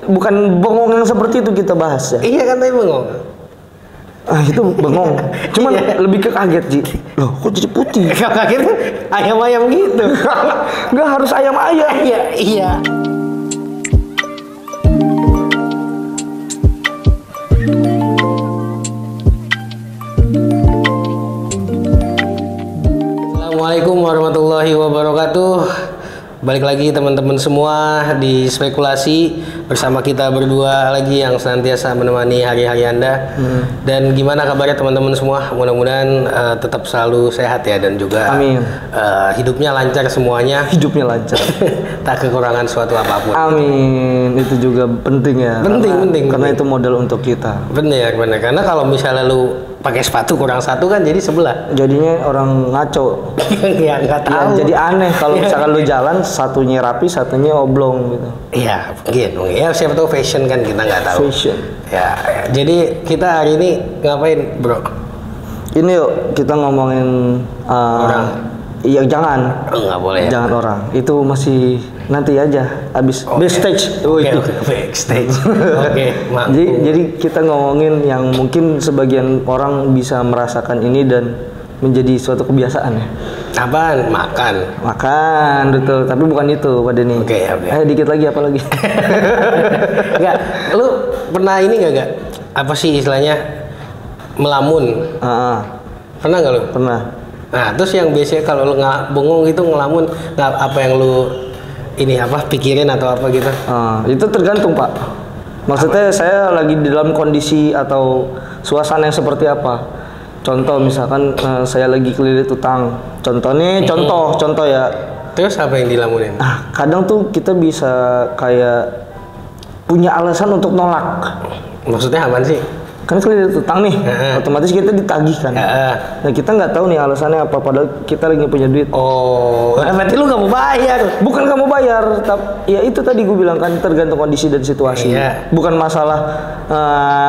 bukan bengong yang seperti itu kita bahas ya. Iya kan tadi bengong. Itu bengong. Cuman lebih ke kaget Ji. Loh, kok jadi putih? Kalau kaget ayam-ayam gitu. Nggak harus ayam-ayam. Iya. Assalamualaikum warahmatullahi wabarakatuh. Balik lagi teman-teman semua di Spekulasi bersama kita berdua lagi yang senantiasa menemani hari-hari Anda. Dan gimana kabarnya teman-teman semua? Mudah-mudahan tetap selalu sehat ya, dan juga Amin. Hidupnya lancar semuanya. Hidupnya lancar. Tak kekurangan suatu apapun. Amin. Itu juga penting ya. Penting. Karena itu modal untuk kita. Bener. Karena kalau misalnya lu pakai sepatu kurang satu kan jadi sebelah. Jadinya orang ngaco. Ya nggak tahu. Ya, jadi aneh kalau misalkan lu jalan satunya rapi, satunya oblong gitu. Iya, mungkin. Ya siapa tahu fashion kan, kita nggak tahu. Fashion. Ya. Jadi kita hari ini ngapain, bro? Ini yuk kita ngomongin Orang. Iya jangan. Nggak boleh. Ya? Jangan orang. Itu masih nanti aja habis backstage. Oke, backstage. Oke, maaf. Jadi kita ngomongin yang mungkin sebagian orang bisa merasakan ini dan menjadi suatu kebiasaan ya. Apaan? Makan, betul. Tapi bukan itu pada nih. Oke. Dikit lagi apa lagi? Enggak, lu pernah ini nggak? Apa sih istilahnya melamun? Pernah nggak lu? Pernah. Nah, terus yang biasanya kalau lu nggak bengong itu ngelamun, nggak apa yang lu ini apa pikirin atau apa gitu? Itu tergantung Pak. Maksudnya saya lagi di dalam kondisi atau suasana yang seperti apa. Contoh misalkan saya lagi kelilit utang. Contoh ya. Terus apa yang dilamunin? Kadang tuh kita bisa kayak punya alasan untuk nolak. Maksudnya apaan sih? Kan kelilit utang nih, otomatis kita ditagihkan. Nah kita nggak tahu nih alasannya apa, padahal kita lagi punya duit. Berarti lu nggak mau bayar? Bukan nggak mau bayar, tapi ya itu tadi gue bilang kan tergantung kondisi dan situasi. Bukan masalah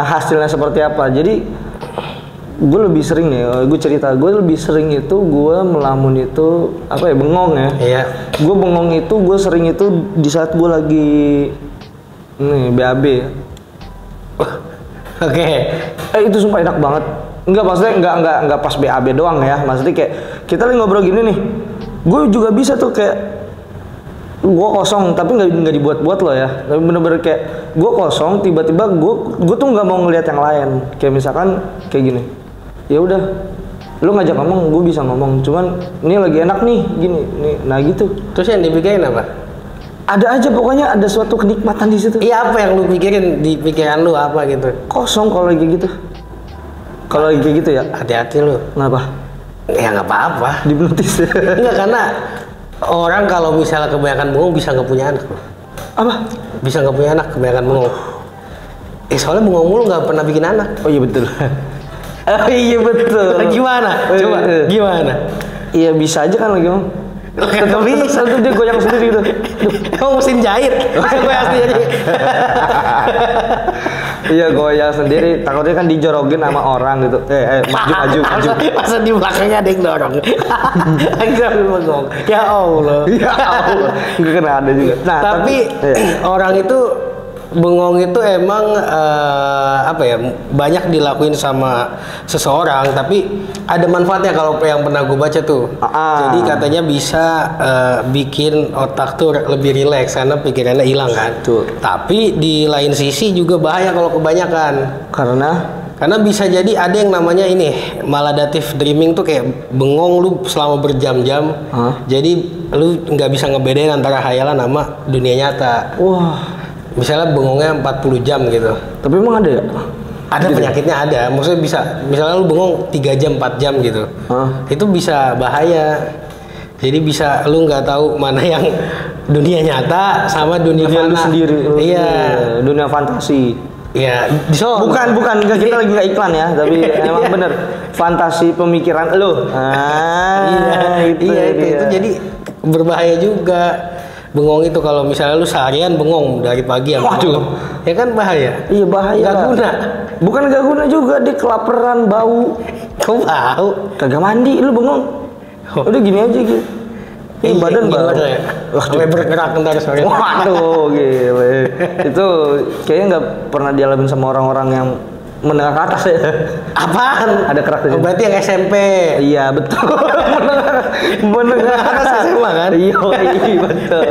hasilnya seperti apa. Jadi gue lebih sering nih, gue cerita, gue lebih sering itu gue melamun itu apa ya, bengong ya. Iya. Gue bengong itu, gue sering itu di saat gue lagi nih BAB. Oke. Itu sumpah enak banget. Enggak, maksudnya enggak pas BAB doang ya. Maksudnya kayak kita lagi ngobrol gini nih. Gue juga bisa tuh kayak gue kosong, tapi nggak dibuat-buat loh ya. Tapi bener-bener kayak gue kosong, tiba-tiba gue tuh nggak mau ngelihat yang lain. Kayak misalkan kayak gini. Ya udah, lu ngajak ngomong, gue bisa ngomong. Cuman ini lagi enak nih, gini, nih, nah gitu. Terus yang dipikirin apa? Ada aja pokoknya, ada suatu kenikmatan di situ. Iya, apa yang lu pikirin di pikiran lu apa gitu? Kosong kalau lagi gitu. Kalau lagi kayak gitu ya. Hati-hati lu. Kenapa? Ya nggak apa-apa. Dihipnotis. Enggak, karena orang kalau misalnya kebanyakan bengong bisa nggak punya anak. Apa? Bisa nggak punya anak kebanyakan bengong. Soalnya bengong mulu nggak pernah bikin anak. Oh iya betul. Iya betul. Gimana? Coba gimana? Iya bisa aja kan lagi ngomong. Tetap bisa tuh dia goyang sendiri gitu. Kamu mesin jahit. Goyang sendiri. Iya goyang sendiri. Takutnya kan dijorokin sama orang gitu. Maju. Masa di belakangnya ada yang dorong. Agak bengong. Ya Allah. Gue kena ada juga. Nah, tapi orang itu bengong itu emang apa ya, banyak dilakuin sama seseorang, tapi ada manfaatnya kalau yang pernah gue baca tuh. Jadi katanya bisa bikin otak tuh lebih rileks karena pikirannya hilang kan. Tapi di lain sisi juga bahaya kalau kebanyakan. Karena bisa jadi ada yang namanya ini maladaptive dreaming tuh, kayak bengong lu selama berjam-jam. Jadi lu nggak bisa ngebedain antara khayalan sama dunia nyata. Wah. Misalnya bengongnya 40 jam gitu. Tapi emang ada ya? Ada penyakitnya ada. Maksudnya bisa, misalnya lu bengong 3 jam, 4 jam gitu. Itu bisa bahaya. Jadi bisa lu nggak tahu mana yang dunia nyata sama dunia fana sendiri. Iya. Dunia fantasi. Iya. Bukan. Kita lagi nggak iklan ya. Tapi emang bener. Fantasi pemikiran lu. Iya itu jadi berbahaya juga. Bengong itu kalau misalnya lu seharian bengong dari pagi sampai malam, ya kan bahaya. Iya bahaya. Gak guna. Bukan gak guna juga, dia kelaparan, bau. Kau bau? Kagak mandi, lu bengong. Udah gini aja gitu. badan bau. Ya. Sampai bergerak ntar sore. Waduh, gile. Itu kayaknya nggak pernah dialamin sama orang-orang yang menengah ke atas ya. Apaan? Ada kerak di Oh, berarti yang SMP. Iya betul. menengah ke atas SMA kan? Iya betul.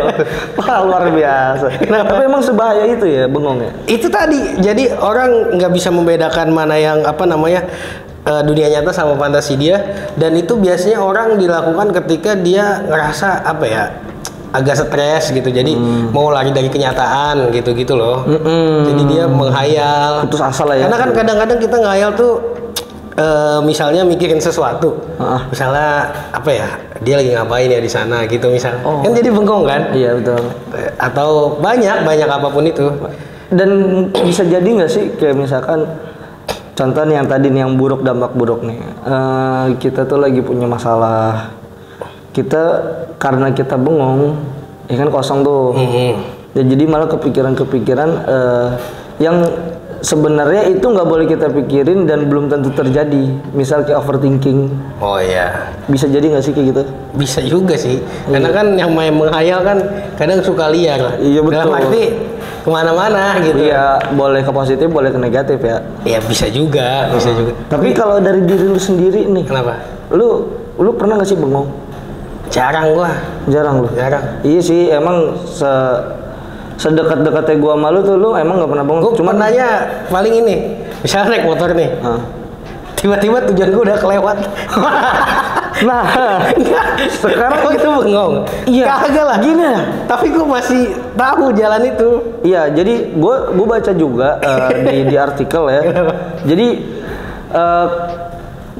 Wah luar biasa. Tapi emang sebahaya itu ya bengong ya. Itu tadi. Jadi orang nggak bisa membedakan mana yang apa namanya dunia nyata sama fantasi dia, dan itu biasanya orang dilakukan ketika dia ngerasa apa ya, agak stres gitu, jadi mau lari dari kenyataan gitu loh. Jadi dia menghayal, putus asa lah ya. karena kan kadang-kadang kita ngayal tuh misalnya mikirin sesuatu, misalnya apa ya, dia lagi ngapain ya di sana gitu misalnya, kan jadi bengong kan. Iya betul. Atau banyak apapun itu. Dan bisa jadi nggak sih kayak misalkan contoh nih yang tadi nih yang buruk, dampak buruk nih, kita tuh lagi punya masalah, kita karena kita bengong ya kan kosong tuh, ya jadi malah kepikiran-kepikiran yang sebenarnya itu nggak boleh kita pikirin dan belum tentu terjadi, misal kayak overthinking. Oh iya, bisa jadi nggak sih kayak gitu? Bisa juga sih, karena kan yang main menghayal kan kadang suka liar. Iya betul. Dalam arti kemana-mana gitu. Iya, boleh ke positif, boleh ke negatif ya. Iya bisa juga, bisa juga. Tapi kalau dari diri lu sendiri nih, Kenapa? Lu pernah nggak sih bengong? Jarang gua. Jarang lu? Jarang. Iya sih, emang sedekat-dekatnya gua malu tuh lu emang nggak pernah bengong. Gua cuma nanya paling ini, misalnya naik motor nih, tiba-tiba tujuan gua udah kelewat. Nah, sekarang itu bengong. Iya. Kagak lah. Gini ya. Tapi gua masih tahu jalan itu. Iya, jadi gua baca juga di artikel ya. Jadi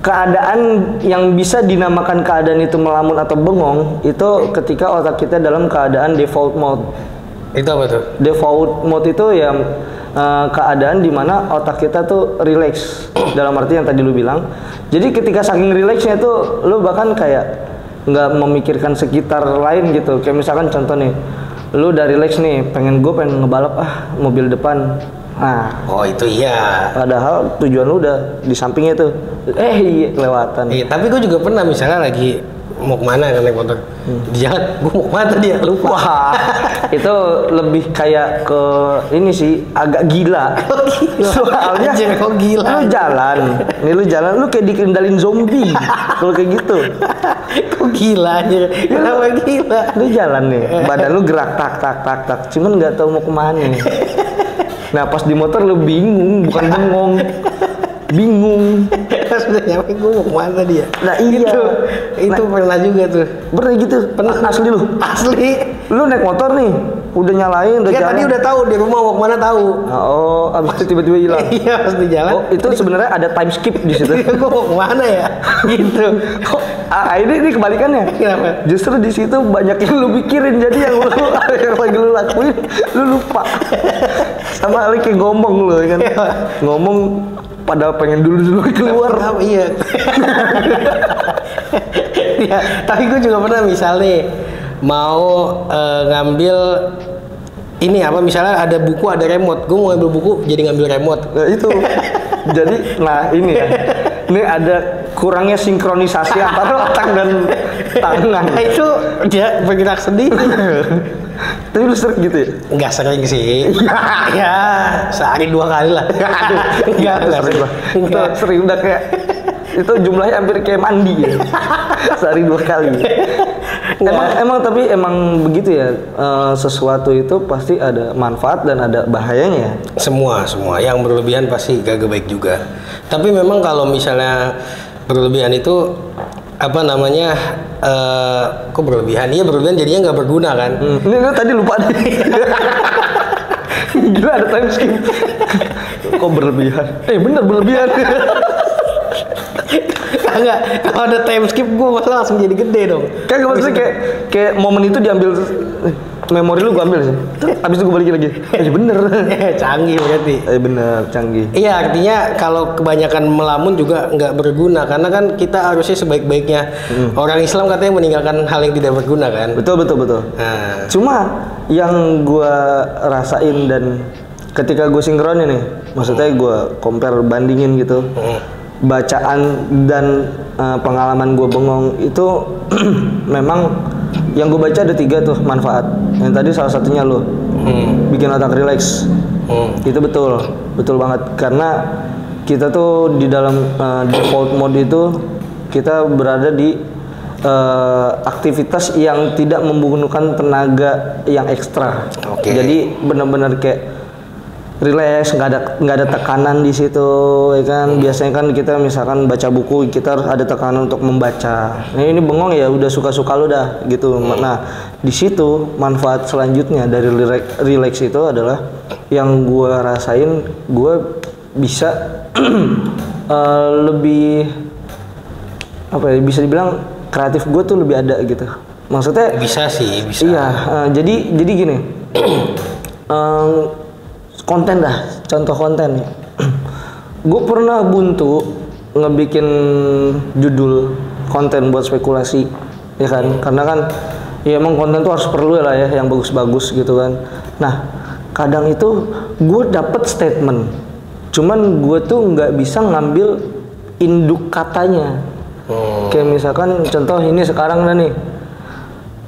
keadaan yang bisa dinamakan keadaan itu melamun atau bengong itu ketika otak kita dalam keadaan default mode. Itu apa tuh? Default mode itu ya keadaan dimana otak kita tuh relax, dalam arti yang tadi lu bilang. Jadi ketika saking relaxnya tuh lu bahkan kayak nggak memikirkan sekitar lain gitu. Kayak misalkan contoh nih, lu udah relax nih, pengen ngebalap mobil depan. Nah, oh itu iya. Padahal tujuan lu udah di sampingnya tuh. Iya kelewatan. Iya, tapi gue juga pernah misalnya lagi mau kemana kan naik motor di jalan, gue mau kemana tadi ya lupa. Wah, itu lebih kayak ke ini sih, agak gila. Soalnya kok gila. lu jalan lu kayak dikendalin zombie. Kalau kayak gitu. Kok gila aja? Kenapa gila? Lu jalan nih, badan lu gerak tak, cuman nggak tahu mau kemana. Nah pas di motor lu bingung, bukan bengong. Bingung. Pas udah nyampe gue mau kemana dia? Nah iya. Itu pernah juga tuh. Pernah gitu? Pernah. Asli lu? Asli. Lu naik motor nih, udah nyalain, udah jalan. Tadi udah tahu di rumah mau kemana tahu. Oh, abis itu tiba-tiba hilang. Iya pas di jalan. Oh itu sebenarnya ada time skip di situ. Gue mau kemana ya? Gitu. Ini kebalikannya. Kenapa? Justru di situ banyak yang lu pikirin, jadi yang lagi lu lakuin lu lupa. Sama lagi kayak ngomong lu kan. Ngomong padahal pengen dulu keluar. Iya. Ya, tapi gue juga pernah misalnya mau ngambil ini apa, misalnya ada buku ada remote, gue mau ngambil buku jadi ngambil remote. Nah, itu. Jadi ini ya. Ini ada kurangnya sinkronisasi antara otak dan tangan. Nah, itu dia bergerak sendiri. Tapi lu sering gitu ya? Enggak sering sih. Ya, sehari 2 kali lah. Aduh, enggak sering. Itu sering udah kayak itu jumlahnya hampir kayak mandi ya. Sehari 2 kali. Emang begitu ya, sesuatu itu pasti ada manfaat dan ada bahayanya. Semua yang berlebihan pasti gak baik juga. Tapi memang kalau misalnya berlebihan itu apa namanya, kok berlebihan? Iya berlebihan jadinya nggak berguna kan? Ini tadi lupa deh. Gila ada time skip. Kok berlebihan? Bener berlebihan. Enggak, kalau ada time skip gue masalah langsung jadi gede dong. Kan maksudnya kayak momen itu diambil, memori lu gue ambil sih. Abis itu gue balikin lagi. Bener. Canggih berarti. Bener, canggih. Iya, artinya kalau kebanyakan melamun juga nggak berguna, karena kan kita harusnya sebaik-baiknya. Orang Islam katanya meninggalkan hal yang tidak berguna kan. Betul. Nah. Cuma yang gue rasain dan ketika gue sinkronin nih, maksudnya gue compare, bandingin gitu. Bacaan dan pengalaman gue bengong itu memang Yang gue baca ada 3 tuh manfaat. Yang tadi salah satunya lo bikin otak relax. Itu betul banget karena kita tuh di dalam default mode itu kita berada di aktivitas yang tidak membutuhkan tenaga yang ekstra. Jadi benar-benar kayak relax, nggak ada tekanan di situ, ya kan? Biasanya kan kita misalkan baca buku kita harus ada tekanan untuk membaca. Nah, ini bengong ya udah suka-suka lu dah gitu. Nah di situ manfaat selanjutnya dari relax itu adalah yang gue rasain, gue bisa lebih apa ya? Bisa dibilang kreatif gue tuh lebih ada gitu. Maksudnya bisa. Iya, jadi gini. Konten dah, contoh konten ya. Gue pernah buntu ngebikin judul konten buat spekulasi, ya kan? Karena kan, ya emang konten tuh harus perlu lah ya, yang bagus-bagus gitu kan. Nah, kadang itu gue dapet statement, cuman gue tuh nggak bisa ngambil induk katanya. Kayak misalkan contoh ini sekarang dah nih.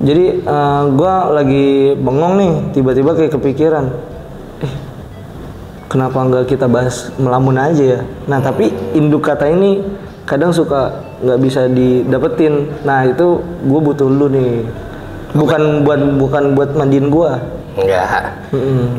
Jadi gue lagi bengong nih, tiba-tiba kayak kepikiran. Kenapa nggak kita bahas melamun aja ya? Nah tapi induk kata ini kadang suka nggak bisa didapetin. Nah itu gue butuh lu nih. Bukan buat mandiin gue. Enggak.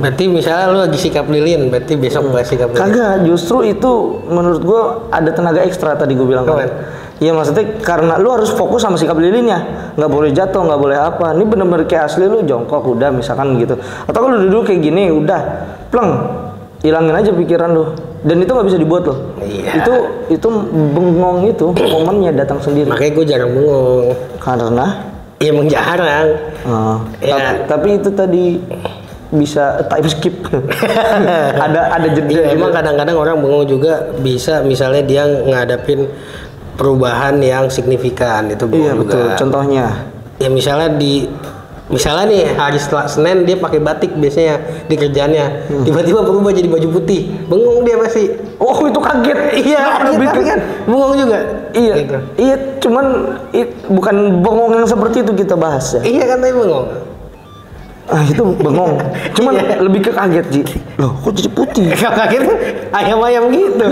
Berarti misalnya lu lagi sikap lilin, berarti besok bahas sikap lilin. Kagak, justru itu menurut gue ada tenaga ekstra tadi gue bilang kan. Iya maksudnya karena lu harus fokus sama sikap lilinnya, nggak boleh jatuh, nggak boleh apa. Ini bener-bener kayak asli lu jongkok udah misalkan gitu. Atau lu duduk kayak gini udah pleng. Hilangin aja pikiran lo, dan itu nggak bisa dibuat lo. Iya. Itu bengong itu momennya datang sendiri. Makanya gue jarang bengong. Karena? Ya emang jarang. Ya. Tapi itu tadi bisa time skip. ada jeda. Iya, emang kadang-kadang orang bengong juga bisa, misalnya dia ngadapin perubahan yang signifikan itu bengong juga. Betul. Contohnya? Ya misalnya nih hari Senin dia pakai batik biasanya di kerjaannya, tiba-tiba berubah jadi baju putih, bengong dia pasti. Oh itu kaget. Iya, tapi kan bengong juga. Iya, gitu. Iya, cuman bukan bengong yang seperti itu kita bahas ya. Iya kan tapi bengong. Itu bengong, cuman lebih ke kaget Ji. Loh kok jadi putih? Kaget ayam-ayam gitu.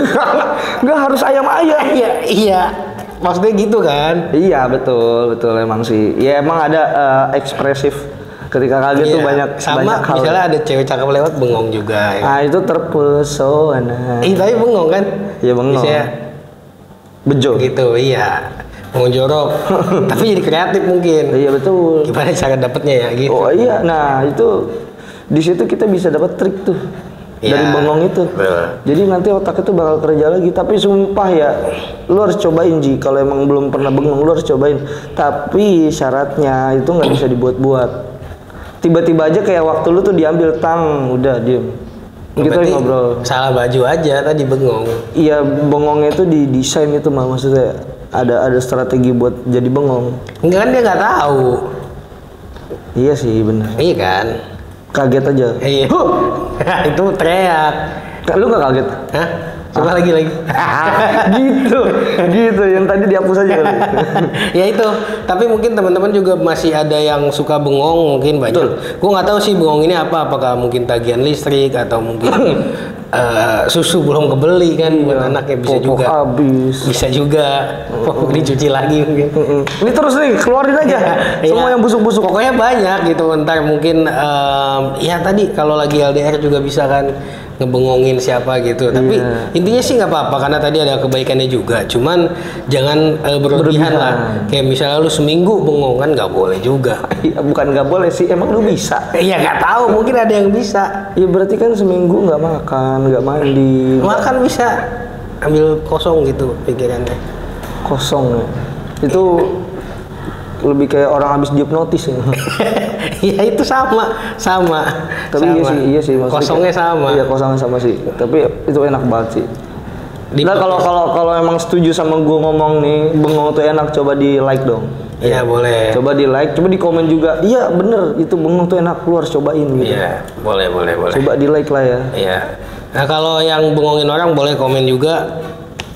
Nggak harus ayam-ayam. Iya. Maksudnya gitu kan? Iya betul emang sih. Ya emang ada ekspresif ketika kaget tuh banyak sama hal. Misalnya ada cewek cakep lewat bengong juga. Ya. Ah itu terpesona. Tapi bengong kan? Iya bengong. Misalnya bejo. Gitu iya. Bengong jorok. Tapi jadi kreatif mungkin. Iya betul. Gimana cara dapetnya ya gitu? Oh iya, nah itu di situ kita bisa dapat trik tuh. Dari bengong itu. Jadi nanti otak itu bakal kerja lagi. Tapi sumpah ya, lu harus cobain Ji. Kalau emang belum pernah bengong, lu harus cobain. Tapi syaratnya itu nggak bisa dibuat-buat. Tiba-tiba aja kayak waktu lu tuh diambil udah diem. Kita ngobrol. Salah baju aja tadi bengong. Iya, bengongnya itu didesain itu maksudnya ada strategi buat jadi bengong. Enggak kan dia nggak tahu. Iya sih benar. Iya kan. Kaget aja. Iya. Itu teriak. Lu nggak kaget? Hah? Coba lagi. gitu. Yang tadi dihapus aja kali. Ya itu. Tapi mungkin teman-teman juga masih ada yang suka bengong mungkin banyak. Gue nggak tahu sih bengong ini apa. Apakah mungkin tagihan listrik atau mungkin susu belum kebeli kan buat anaknya bisa juga. Habis. Bisa juga. Popok dicuci lagi mungkin. Ini terus nih keluarin aja. Semua yang busuk-busuk. Pokoknya banyak gitu. Ntar mungkin ya tadi kalau lagi LDR juga bisa kan ngebengongin siapa gitu. Tapi intinya sih nggak apa-apa karena tadi ada kebaikannya juga. Cuman jangan berlebihan lah. Kayak misalnya lu seminggu bengong kan nggak boleh juga. Bukan nggak boleh sih, emang lu bisa. Iya nggak tahu, mungkin ada yang bisa. Iya berarti kan seminggu nggak makan, nggak mandi. Makan bisa, ambil kosong gitu pikirannya. Kosong ya. Itu lebih kayak orang habis dihipnotis ya. Ya itu sama. Tapi sama. Iya sih kosongnya sama. Iya kosongnya sama sih. Tapi itu enak banget sih. Nah kalau emang setuju sama gue ngomong nih bengong tuh enak, coba di like dong. Iya boleh. Coba di like, coba di komen juga. Iya bener itu bengong tuh enak, lu harus cobain gitu. Iya boleh. Coba di like lah ya. Iya. Nah kalau yang bengongin orang boleh komen juga.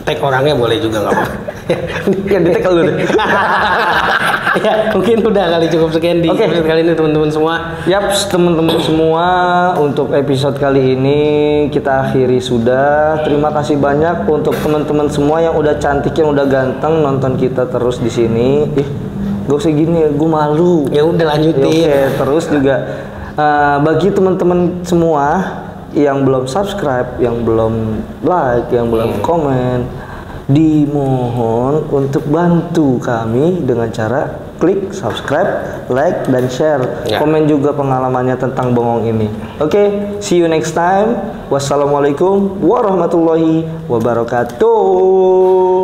Tag orangnya boleh juga nggak apa-apa. Ya di tag lu deh. Ya, mungkin udah kali cukup sekian di episode kali ini teman-teman semua. Yaps, teman-teman semua, untuk episode kali ini kita akhiri sudah. Terima kasih banyak untuk teman-teman semua yang udah cantik, yang udah ganteng nonton kita terus di sini. Gak usah gini ya, gue malu. Ya udah lanjutin. Oke, terus juga bagi teman-teman semua yang belum subscribe, yang belum like, yang belum komen, dimohon untuk bantu kami dengan cara klik subscribe, like, dan share. Komen juga pengalamannya tentang bengong ini. Oke, see you next time. Wassalamualaikum warahmatullahi wabarakatuh.